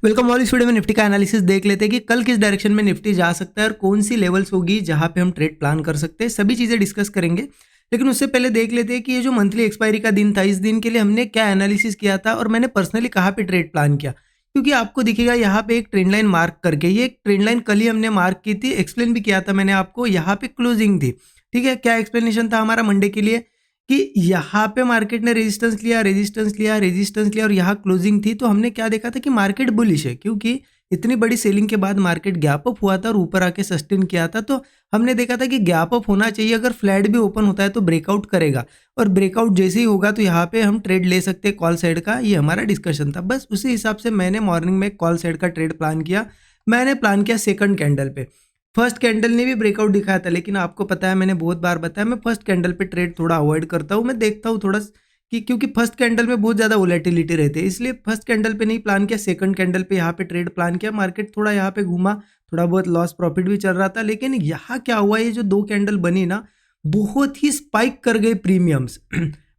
Welcome all. इस video में Nifty का एनालिसिस देख लेते हैं कि कल किस डायरेक्शन में निफ्टी जा सकता है और कौन सी लेवल्स होगी जहां पे हम ट्रेड प्लान कर सकते हैं। सभी चीजें डिस्कस करेंगे, लेकिन उससे पहले देख लेते हैं कि ये जो मंथली एक्सपायरी का दिन था, इस दिन के लिए हमने क्या एनालिसिस किया था और मैंने पर्सनली कहाँ पे ट्रेड प्लान किया। क्योंकि आपको दिखेगा यहाँ पे एक ट्रेंड लाइन मार्क करके, ये एक ट्रेंड लाइन कल ही हमने मार्क की थी, एक्सप्लेन भी किया था मैंने आपको। यहाँ पे क्लोजिंग थी, ठीक है। क्या एक्सप्लेनेशन था हमारा मंडे के लिए कि यहाँ पे मार्केट ने रेजिस्टेंस लिया, रेजिस्टेंस लिया, रेजिस्टेंस लिया और यहाँ क्लोजिंग थी। तो हमने क्या देखा था कि मार्केट बुलिश है, क्योंकि इतनी बड़ी सेलिंग के बाद मार्केट गैप अप हुआ था और ऊपर आके सस्टेन किया था। तो हमने देखा था कि गैप अप होना चाहिए, अगर फ्लैट भी ओपन होता है तो ब्रेकआउट करेगा, और ब्रेकआउट जैसे ही होगा तो यहाँ पे हम ट्रेड ले सकते हैं कॉल साइड का। ये हमारा डिस्कशन था। बस उसी हिसाब से मैंने मॉर्निंग में कॉल साइड का ट्रेड प्लान किया। मैंने प्लान किया सेकंड कैंडल पे। फर्स्ट कैंडल ने भी ब्रेकआउट दिखाया था, लेकिन आपको पता है, मैंने बहुत बार बताया, मैं फर्स्ट कैंडल पे ट्रेड थोड़ा अवॉइड करता हूँ। मैं देखता हूँ थोड़ा कि क्योंकि फर्स्ट कैंडल में बहुत ज़्यादा वोलेटिलिटी रहती है, इसलिए फर्स्ट कैंडल पे नहीं प्लान किया, सेकंड कैंडल पे यहाँ पे ट्रेड प्लान किया। मार्केट थोड़ा यहाँ पे घूमा, थोड़ा बहुत लॉस प्रॉफिट भी चल रहा था, लेकिन यहाँ क्या हुआ, ये जो दो कैंडल बनी ना, बहुत ही स्पाइक कर गए प्रीमियम्स।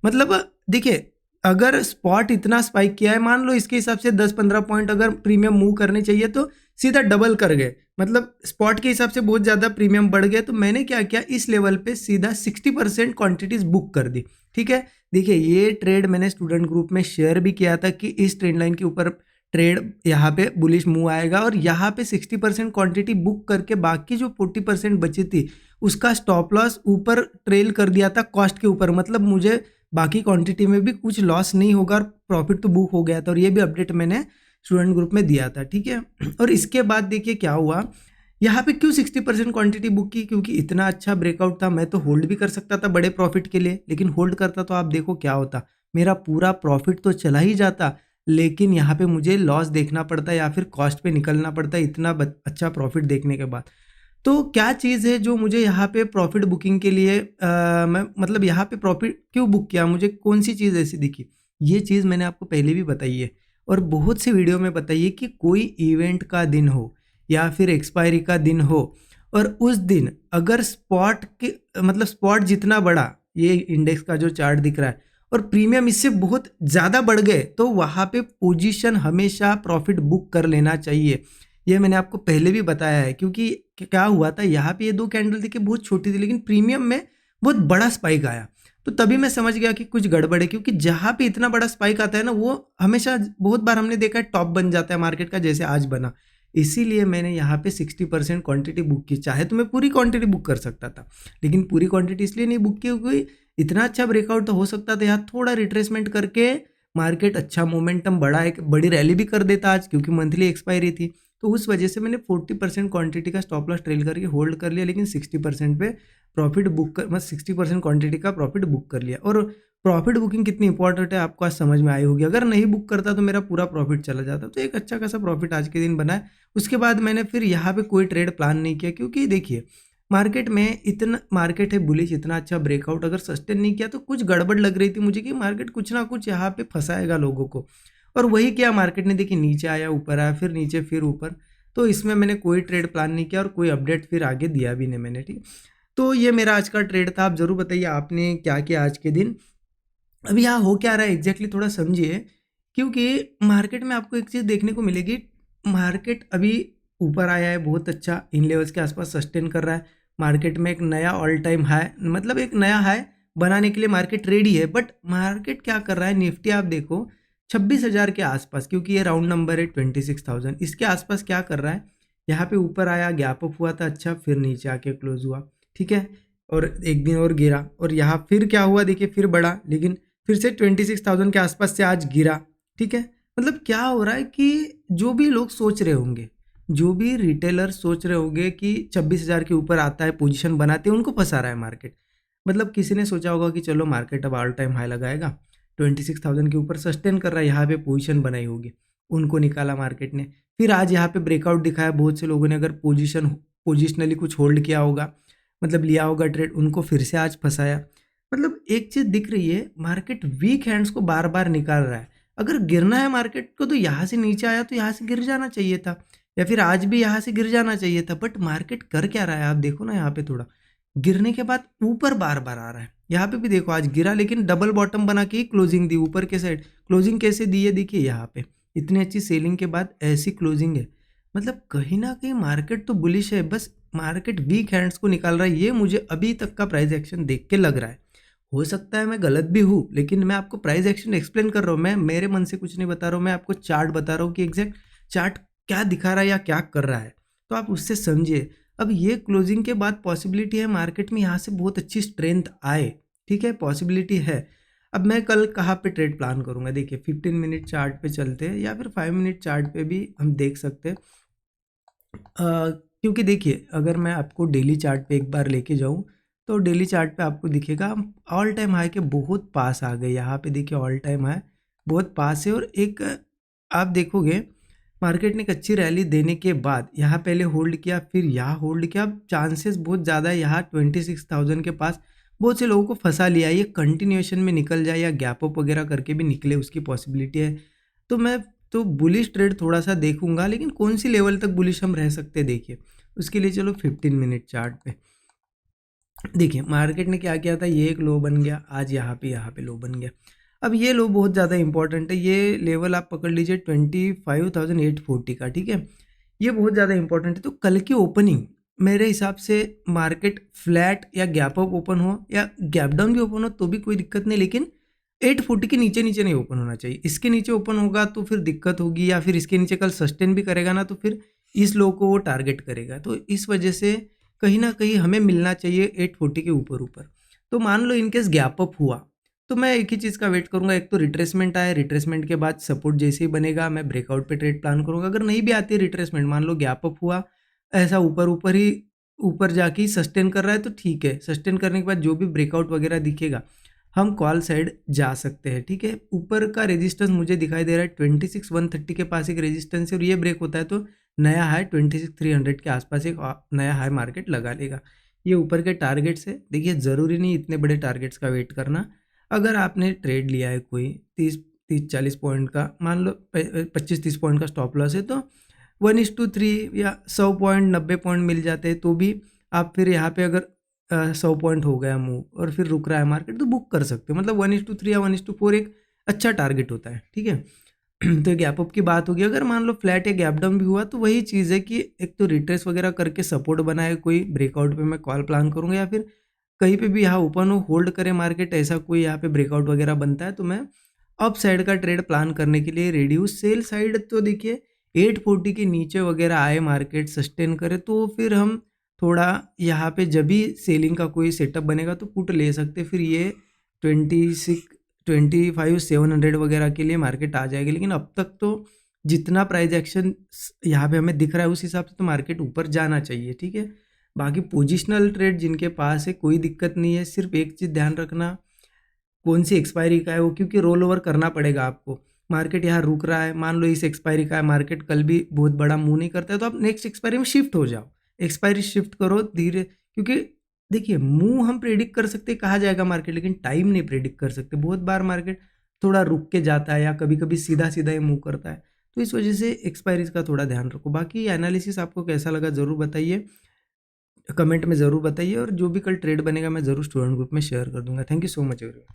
मतलब देखिए, अगर स्पॉट इतना स्पाइक किया है, मान लो इसके हिसाब से 10-15 पॉइंट अगर प्रीमियम मूव करने चाहिए तो सीधा डबल कर गए। मतलब स्पॉट के हिसाब से बहुत ज़्यादा प्रीमियम बढ़ गया। तो मैंने क्या किया, इस लेवल पे सीधा 60% क्वांटिटीज बुक कर दी, ठीक है। देखिए, ये ट्रेड मैंने स्टूडेंट ग्रुप में शेयर भी किया था कि इस ट्रेंड लाइन के ऊपर ट्रेड यहाँ पे बुलिश मूव आएगा, और यहाँ पे 60% क्वांटिटी बुक करके बाकी जो 40% बची थी उसका स्टॉप लॉस ऊपर ट्रेल कर दिया था कॉस्ट के ऊपर। मतलब मुझे बाकी क्वांटिटी में भी कुछ लॉस नहीं होगा और प्रॉफिट तो बुक हो गया था, और ये भी अपडेट मैंने स्टूडेंट ग्रुप में दिया था, ठीक है। और इसके बाद देखिए क्या हुआ, यहाँ पे क्यों 60% क्वांटिटी बुक की, क्योंकि इतना अच्छा ब्रेकआउट था। मैं तो होल्ड भी कर सकता था बड़े प्रॉफिट के लिए, लेकिन होल्ड करता तो आप देखो क्या होता, मेरा पूरा प्रॉफिट तो चला ही जाता, लेकिन यहाँ पे मुझे लॉस देखना पड़ता या फिर कॉस्ट पे निकलना पड़ता इतना अच्छा प्रॉफिट देखने के बाद। तो क्या चीज़ है जो मुझे यहाँ पे प्रॉफिट बुकिंग के लिए मैं मतलब यहाँ पे प्रॉफिट क्यों बुक किया, मुझे कौन सी चीज़ ऐसी दिखी। ये चीज़ मैंने आपको पहले भी बताई है और बहुत से वीडियो में बताई है कि कोई इवेंट का दिन हो या फिर एक्सपायरी का दिन हो, और उस दिन अगर स्पॉट के मतलब स्पॉट जितना बड़ा, ये इंडेक्स का जो चार्ट दिख रहा है, और प्रीमियम इससे बहुत ज़्यादा बढ़ गए, तो वहाँ पे पोजीशन हमेशा प्रॉफिट बुक कर लेना चाहिए। ये मैंने आपको पहले भी बताया है, क्योंकि क्या हुआ था, यहाँ पे ये दो कैंडल देखिए बहुत छोटी थी, लेकिन प्रीमियम में बहुत बड़ा स्पाइक आया। तो तभी मैं समझ गया कि कुछ गड़बड़ है, क्योंकि जहाँ पे इतना बड़ा स्पाइक आता है ना, वो हमेशा बहुत बार हमने देखा है टॉप बन जाता है मार्केट का, जैसे आज बना। इसीलिए मैंने यहाँ पे 60% क्वांटिटी बुक की। चाहे तो मैं पूरी क्वांटिटी बुक कर सकता था, लेकिन पूरी क्वांटिटी इसलिए नहीं बुक की क्योंकि इतना अच्छा ब्रेकआउट तो हो सकता था, यहाँ थोड़ा रिट्रेसमेंट करके मार्केट अच्छा मोमेंटम बढ़ा, एक बड़ी रैली भी कर देता आज, क्योंकि मंथली एक्सपायरी थी। तो उस वजह से मैंने 40% क्वांटिटी का स्टॉप लॉस ट्रेल करके होल्ड कर लिया, लेकिन 60% पे प्रॉफिट बुक कर, मतलब 60% क्वांटिटी का प्रॉफिट बुक कर लिया। और प्रॉफिट बुकिंग कितनी इंपॉर्टेंट है आपको आज समझ में आई होगी। अगर नहीं बुक करता तो मेरा पूरा प्रॉफिट चला जाता। तो एक अच्छा खासा प्रॉफिट आज के दिन बना है। उसके बाद मैंने फिर यहाँ पे कोई ट्रेड प्लान नहीं किया, क्योंकि देखिए मार्केट में इतना, मार्केट है बुलिश, इतना अच्छा ब्रेकआउट अगर सस्टेन नहीं किया तो कुछ गड़बड़ लग रही थी मुझे कि मार्केट कुछ ना कुछ यहाँ पे फंसाएगा लोगों को। और वही क्या, मार्केट ने देखिए नीचे आया, ऊपर आया, फिर नीचे, फिर ऊपर। तो इसमें मैंने कोई ट्रेड प्लान नहीं किया और कोई अपडेट फिर आगे दिया भी नहीं मैंने, ठीक। तो ये मेरा आज का ट्रेड था। आप जरूर बताइए आपने क्या किया आज के दिन। अभी यहाँ हो क्या रहा है एग्जैक्टली थोड़ा समझिए, क्योंकि मार्केट में आपको एक चीज़ देखने को मिलेगी। मार्केट अभी ऊपर आया है, बहुत अच्छा इन लेवल्स के आसपास सस्टेन कर रहा है। मार्केट में एक नया ऑल टाइम हाई, मतलब एक नया हाई बनाने के लिए मार्केट रेडी है। बट मार्केट क्या कर रहा है, निफ्टी आप देखो 26,000 के आसपास, क्योंकि ये राउंड नंबर है 26,000, इसके आसपास क्या कर रहा है, यहाँ पे ऊपर आया, गैप अप हुआ था अच्छा, फिर नीचे आके क्लोज हुआ, ठीक है। और एक दिन और गिरा, और यहाँ फिर क्या हुआ देखिए, फिर बढ़ा, लेकिन फिर से 26,000 के आसपास से आज गिरा, ठीक है। मतलब क्या हो रहा है कि जो भी लोग सोच रहे होंगे, जो भी रिटेलर सोच रहे होंगे कि 26,000 के ऊपर आता है पोजीशन बनाते हैं, उनको फंसा रहा है मार्केट। मतलब किसी ने सोचा होगा कि चलो मार्केट अब ऑल टाइम हाई लगाएगा, 26,000 के ऊपर सस्टेन कर रहा है, यहाँ पे पोजीशन बनाई होगी, उनको निकाला मार्केट ने। फिर आज यहाँ पे ब्रेकआउट दिखाया, बहुत से लोगों ने अगर पोजिशनली कुछ होल्ड किया होगा, मतलब लिया होगा ट्रेड, उनको फिर से आज फंसाया। मतलब एक चीज दिख रही है, मार्केट वीक हैंड्स को बार बार निकाल रहा है। अगर गिरना है मार्केट को तो यहाँ से नीचे आया तो यहाँ से गिर जाना चाहिए था, या फिर आज भी यहाँ से गिर जाना चाहिए था। बट मार्केट कर क्या रहा है, आप देखो ना, यहाँ पे थोड़ा गिरने के बाद ऊपर बार बार आ रहा है। यहाँ पे भी देखो आज गिरा, लेकिन डबल बॉटम बना के ही क्लोजिंग दी ऊपर के साइड। क्लोजिंग कैसे दी है देखिए, यहाँ पे इतनी अच्छी सेलिंग के बाद ऐसी क्लोजिंग है, मतलब कहीं ना कहीं मार्केट तो बुलिश है, बस मार्केट वीक हैंड्स को निकाल रहा है। ये मुझे अभी तक का प्राइस एक्शन देख के लग रहा है। हो सकता है मैं गलत भी हूँ, लेकिन मैं आपको प्राइस एक्शन एक्सप्लेन कर रहा हूँ, मैं मेरे मन से कुछ नहीं बता रहा हूँ, मैं आपको चार्ट बता रहा हूँ कि एग्जैक्ट चार्ट क्या दिखा रहा है या क्या कर रहा है, तो आप उससे समझिए। अब ये क्लोजिंग के बाद पॉसिबिलिटी है मार्केट में यहाँ से बहुत अच्छी स्ट्रेंथ आए, ठीक है, पॉसिबिलिटी है। अब मैं कल कहाँ पे ट्रेड प्लान करूँगा, देखिए 15 मिनट चार्ट पे चलते हैं या फिर 5 मिनट चार्ट पे भी हम देख सकते हैं। क्योंकि देखिए अगर मैं आपको डेली चार्ट पे एक बार लेके जाऊँ, तो डेली चार्ट पे आपको दिखेगा हम ऑल टाइम हाई के बहुत पास आ गए। यहाँ पे देखिए ऑल टाइम हाई बहुत पास है, और एक आप देखोगे मार्केट ने एक अच्छी रैली देने के बाद यहाँ पहले होल्ड किया, फिर यहाँ होल्ड किया। अब चांसेस बहुत ज़्यादा है यहाँ 26,000 के पास बहुत से लोगों को फंसा लिया, ये कंटिन्यूएशन में निकल जाए या गैप अप वगैरह करके भी निकले, उसकी पॉसिबिलिटी है। तो मैं तो बुलिश ट्रेड थोड़ा सा देखूंगा, लेकिन कौन सी लेवल तक बुलिश हम रह सकते हैं देखिए उसके लिए चलो 15 मिनट चार्ट पे देखिए मार्केट ने क्या किया था, ये एक लो बन गया, आज यहाँ पे लो बन गया। अब ये लो बहुत ज़्यादा इंपॉर्टेंट है, ये लेवल आप पकड़ लीजिए 25,840 का, ठीक है, ये बहुत ज़्यादा इंपॉर्टेंट है। तो कल की ओपनिंग मेरे हिसाब से मार्केट फ्लैट या गैप अप ओपन हो या गैप डाउन भी ओपन हो तो भी कोई दिक्कत नहीं, लेकिन 840 के नीचे नीचे नहीं ओपन होना चाहिए। इसके नीचे ओपन होगा तो फिर दिक्कत होगी, या फिर इसके नीचे कल सस्टेन भी करेगा ना तो फिर इस लो को वो टारगेट करेगा। तो इस वजह से कहीं ना कहीं हमें मिलना चाहिए 840 के ऊपर ऊपर। तो मान लो इनकेस गैप अप हुआ तो मैं एक ही चीज़ का वेट करूंगा, एक तो रिट्रेसमेंट आए, रिट्रेसमेंट के बाद सपोर्ट जैसे ही बनेगा मैं ब्रेकआउट पे ट्रेड प्लान करूंगा। अगर नहीं भी आती है रिट्रेसमेंट, मान लो गैप अप हुआ ऐसा ऊपर ऊपर ही ऊपर जाके ही सस्टेन कर रहा है तो ठीक है, सस्टेन करने के बाद जो भी ब्रेकआउट वगैरह दिखेगा हम कॉल साइड जा सकते हैं, ठीक है। ऊपर का रेजिस्टेंस मुझे दिखाई दे रहा है 26,130 के पास एक रेजिस्टेंस है, और ये ब्रेक होता है तो नया हाई 26,300 के आसपास एक नया हाई मार्केट लगा लेगा। ये ऊपर के टारगेट्स है, देखिए ज़रूरी नहीं इतने बड़े टारगेट्स का वेट करना। अगर आपने ट्रेड लिया है कोई 30-40 पॉइंट का, मान लो 25-30 पॉइंट का स्टॉप लॉस है, तो 1:3 या 100 पॉइंट 90 पॉइंट मिल जाते हैं तो भी आप फिर यहाँ पे अगर 100 पॉइंट हो गया मूव और फिर रुक रहा है मार्केट तो बुक कर सकते हो। मतलब 1:3 या 1:4 एक अच्छा टारगेट होता है, ठीक है। तो गैप अप की बात होगी, अगर मान लो फ्लैट या गैप डाउन भी हुआ तो वही चीज़ है कि एक तो रिट्रेस वगैरह करके सपोर्ट बनाए, कोई ब्रेकआउट पे मैं कॉल प्लान करूंगा, या फिर कहीं पे भी यहाँ ओपन हो होल्ड करे मार्केट, ऐसा कोई यहाँ पे ब्रेकआउट वगैरह बनता है तो मैं अप साइड का ट्रेड प्लान करने के लिए रेडी हूँ। सेल साइड तो देखिए 840 के नीचे वगैरह आए मार्केट सस्टेन करे तो फिर हम थोड़ा यहाँ पे जब भी सेलिंग का कोई सेटअप बनेगा तो पुट ले सकते, फिर ये 25,700 वगैरह के लिए मार्केट आ जाएगी। लेकिन अब तक तो जितना प्राइस एक्शन यहाँ पे हमें दिख रहा है उस हिसाब से तो मार्केट ऊपर जाना चाहिए, ठीक है। बाकी पोजिशनल ट्रेड जिनके पास है कोई दिक्कत नहीं है, सिर्फ एक चीज़ ध्यान रखना कौन सी एक्सपायरी का है वो, क्योंकि रोल ओवर करना पड़ेगा आपको। मार्केट यहाँ रुक रहा है, मान लो इस एक्सपायरी का है, मार्केट कल भी बहुत बड़ा मूव नहीं करता है तो आप नेक्स्ट एक्सपायरी में शिफ्ट हो जाओ, एक्सपायरी शिफ्ट करो धीरे, क्योंकि देखिए मूव हम प्रेडिक्ट कर सकते कहा जाएगा मार्केट, लेकिन टाइम नहीं प्रेडिक्ट कर सकते। बहुत बार मार्केट थोड़ा रुक के जाता है या कभी कभी सीधा सीधा ही मूव करता है, तो इस वजह से एक्सपायरीज का थोड़ा ध्यान रखो। बाकी एनालिसिस आपको कैसा लगा ज़रूर बताइए, कमेंट में ज़रूर बताइए, और जो भी कल ट्रेड बनेगा मैं ज़रूर स्टूडेंट ग्रुप में शेयर कर दूंगा। Thank you so much everyone.